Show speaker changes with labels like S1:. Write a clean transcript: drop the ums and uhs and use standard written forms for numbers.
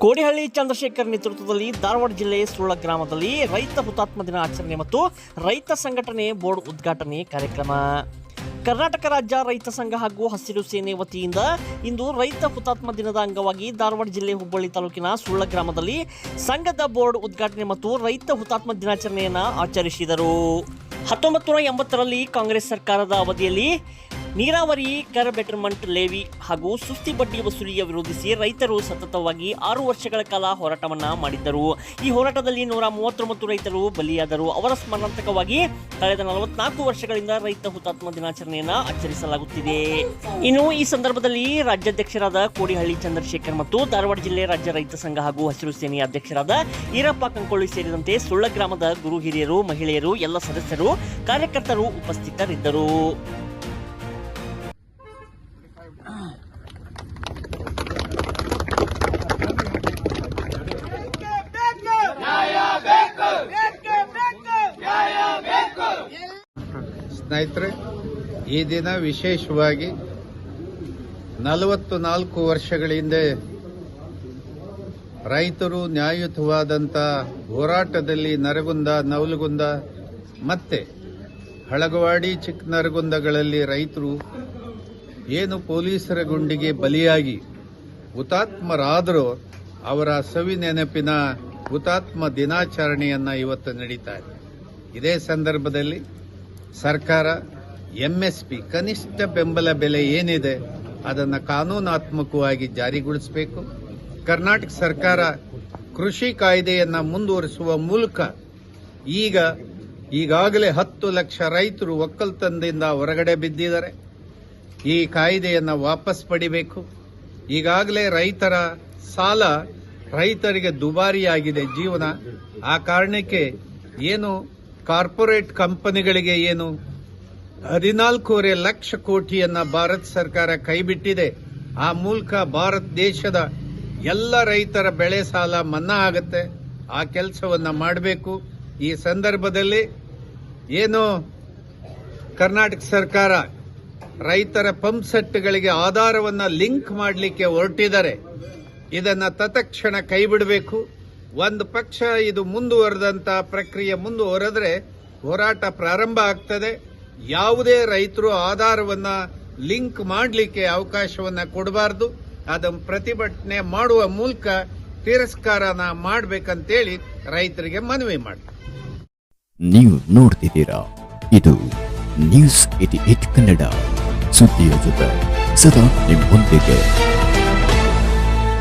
S1: ಕೋಡಿಹಳ್ಳಿ ಚಂದ್ರಶೇಖರ್ ನೇತೃತ್ವದಲ್ಲಿ ಧಾರವಾಡ ಜಿಲ್ಲೆ ಸುಳ್ಳ ಗ್ರಾಮದಲ್ಲಿ ರೈತ ಹುತಾತ್ಮ ದಿನ ಆಚರಣೆ ಮತ್ತು ರೈತ ಸಂಘಟನೆ ಬೋರ್ಡ್ ಉದ್ಘಾಟನೆ ಕಾರ್ಯಕ್ರಮ. ಕರ್ನಾಟಕ ರಾಜ್ಯ ರೈತ ಸಂಘ ಹಾಗೂ ಹಸಿರು ಸೇನೆ ವತಿಯಿಂದ ಇಂದು ರೈತ ಹುತಾತ್ಮ ದಿನದ ಅಂಗವಾಗಿ ಧಾರವಾಡ ಜಿಲ್ಲೆ ಹುಬ್ಬಳ್ಳಿ ತಾಲೂಕಿನ ಸುಳ್ಳ ಗ್ರಾಮದಲ್ಲಿ ಸಂಘದ ಬೋರ್ಡ್ ಉದ್ಘಾಟನೆ ಮತ್ತು ರೈತ ಹುತಾತ್ಮ ದಿನಾಚರಣೆಯನ್ನು ಆಚರಿಸಿದರು. 1980ರಲ್ಲಿ ಕಾಂಗ್ರೆಸ್ ಸರ್ಕಾರದ ಅವಧಿಯಲ್ಲಿ ನೀರಾವರಿ ಕರ್ ಬೆಟರ್ಮೆಂಟ್ ಲೇವಿ ಹಾಗೂ ಸುಸ್ತಿ ಬಡ್ಡಿ ವಸೂಲಿಯ ವಿರೋಧಿಸಿ ರೈತರು ಸತತವಾಗಿ 6 ವರ್ಷಗಳ ಕಾಲ ಹೋರಾಟವನ್ನು ಮಾಡಿದ್ದರು. ಈ ಹೋರಾಟದಲ್ಲಿ 139 ರೈತರು ಬಲಿಯಾದರು. ಅವರ ಸ್ಮರಣಾರ್ಥಕವಾಗಿ ಕಳೆದ 44 ವರ್ಷಗಳಿಂದ ರೈತ ಹುತಾತ್ಮ ದಿನಾಚರಣೆಯನ್ನು ಆಚರಿಸಲಾಗುತ್ತಿದೆ. ಇನ್ನು ಈ ಸಂದರ್ಭದಲ್ಲಿ ರಾಜ್ಯಾಧ್ಯಕ್ಷರಾದ ಕೋಡಿಹಳ್ಳಿ ಚಂದ್ರಶೇಖರ್ ಮತ್ತು ಧಾರವಾಡ ಜಿಲ್ಲೆ ರಾಜ್ಯ ರೈತ ಸಂಘ ಹಾಗೂ ಹಸಿರು ಸೇನೆಯ ಅಧ್ಯಕ್ಷರಾದ ಈರಪ್ಪ ಕಂಕೊಳ್ಳಿ ಸೇರಿದಂತೆ ಸುಳ್ಳ ಗ್ರಾಮದ ಗುರು ಹಿರಿಯರು, ಮಹಿಳೆಯರು, ಎಲ್ಲ ಸದಸ್ಯರು, ಕಾರ್ಯಕರ್ತರು ಉಪಸ್ಥಿತರಿದ್ದರು.
S2: ಸ್ನೇಹಿತರೆ, ಈ ದಿನ ವಿಶೇಷವಾಗಿ 44 ವರ್ಷಗಳ ಹಿಂದೆ ರೈತರು ನ್ಯಾಯಯುತವಾದಂಥ ಹೋರಾಟದಲ್ಲಿ ನರಗುಂದ, ನವಲಗುಂದ ಮತ್ತೆ ಹಳಗವಾಡಿ, ಚಿಕ್ಕನರಗುಂದಗಳಲ್ಲಿ ರೈತರು ಏನು ಪೊಲೀಸರ ಗುಂಡಿಗೆ ಬಲಿಯಾಗಿ ಹುತಾತ್ಮರಾದರೂ ಅವರ ಸವಿ ನೆನಪಿನ ಹುತಾತ್ಮ ದಿನಾಚರಣೆಯನ್ನು ಇವತ್ತು ನಡೀತಾ ಇದೆ. ಇದೇ ಸಂದರ್ಭದಲ್ಲಿ ಸರ್ಕಾರ MSP ಕನಿಷ್ಠ ಬೆಂಬಲ ಬೆಲೆ ಏನಿದೆ ಅದನ್ನು ಕಾನೂನಾತ್ಮಕವಾಗಿ ಜಾರಿಗೊಳಿಸಬೇಕು. ಕರ್ನಾಟಕ ಸರ್ಕಾರ ಕೃಷಿ ಕಾಯ್ದೆಯನ್ನು ಮುಂದುವರಿಸುವ ಮೂಲಕ ಈಗಾಗಲೇ 10 ಲಕ್ಷ ರೈತರು ಒಕ್ಕಲ್ತನದಿಂದ ಹೊರಗಡೆ ಬಿದ್ದಿದ್ದಾರೆ. ಈ ಕಾಯ್ದೆಯನ್ನು ವಾಪಸ್ ಪಡಿಬೇಕು. ಈಗಾಗಲೇ ರೈತರ ಸಾಲ ರೈತರಿಗೆ ದುಬಾರಿಯಾಗಿದೆ ಜೀವನ. ಆ ಕಾರಣಕ್ಕೆ ಏನು ಕಾರ್ಪೊರೇಟ್ ಕಂಪನಿಗಳಿಗೆ ಏನು 14.5 ಲಕ್ಷ ಕೋಟಿಯನ್ನ ಭಾರತ ಸರ್ಕಾರ ಕೈಬಿಟ್ಟಿದೆ. ಆ ಮೂಲಕ ಭಾರತ ದೇಶದ ಎಲ್ಲ ರೈತರ ಬೆಳೆ ಸಾಲ ಮನ್ನಾ ಆಗುತ್ತೆ. ಆ ಕೆಲಸವನ್ನ ಮಾಡಬೇಕು. ಈ ಸಂದರ್ಭದಲ್ಲಿ ಏನು ಕರ್ನಾಟಕ ಸರ್ಕಾರ ರೈತರ ಪಂಪ್ ಸೆಟ್ಗಳಿಗೆ ಆಧಾರವನ್ನ ಲಿಂಕ್ ಮಾಡಲಿಕ್ಕೆ ಹೊರಟಿದ್ದಾರೆ. ಇದನ್ನ ತತ್ಕ್ಷಣ ಕೈಬಿಡಬೇಕು. ಒಂದು ಪಕ್ಷ ಇದು ಮುಂದುವರೆದಂತ ಪ್ರಕ್ರಿಯೆ ಮುಂದುವರೆದ್ರೆ ಹೋರಾಟ ಪ್ರಾರಂಭ ಆಗ್ತದೆ. ಯಾವುದೇ ರೈತರು ಆಧಾರವನ್ನ ಲಿಂಕ್ ಮಾಡಲಿಕ್ಕೆ ಅವಕಾಶವನ್ನ ಕೊಡಬಾರದು. ಅದನ್ನು ಪ್ರತಿಭಟನೆ ಮಾಡುವ ಮೂಲಕ ತಿರಸ್ಕಾರನ ಮಾಡಬೇಕಂತೇಳಿ ರೈತರಿಗೆ ಮನವಿ ಮಾಡಿ.
S3: ನೀವು ನೋಡ್ತಿದ್ದೀರಾ, ಇದು ನ್ಯೂಸ್ 88 ಕನ್ನಡ, ಸುದ್ದಿಯ ಜೊತೆ ಸದಾ ನಿಮ್ಮೊಂದಿಗೆ.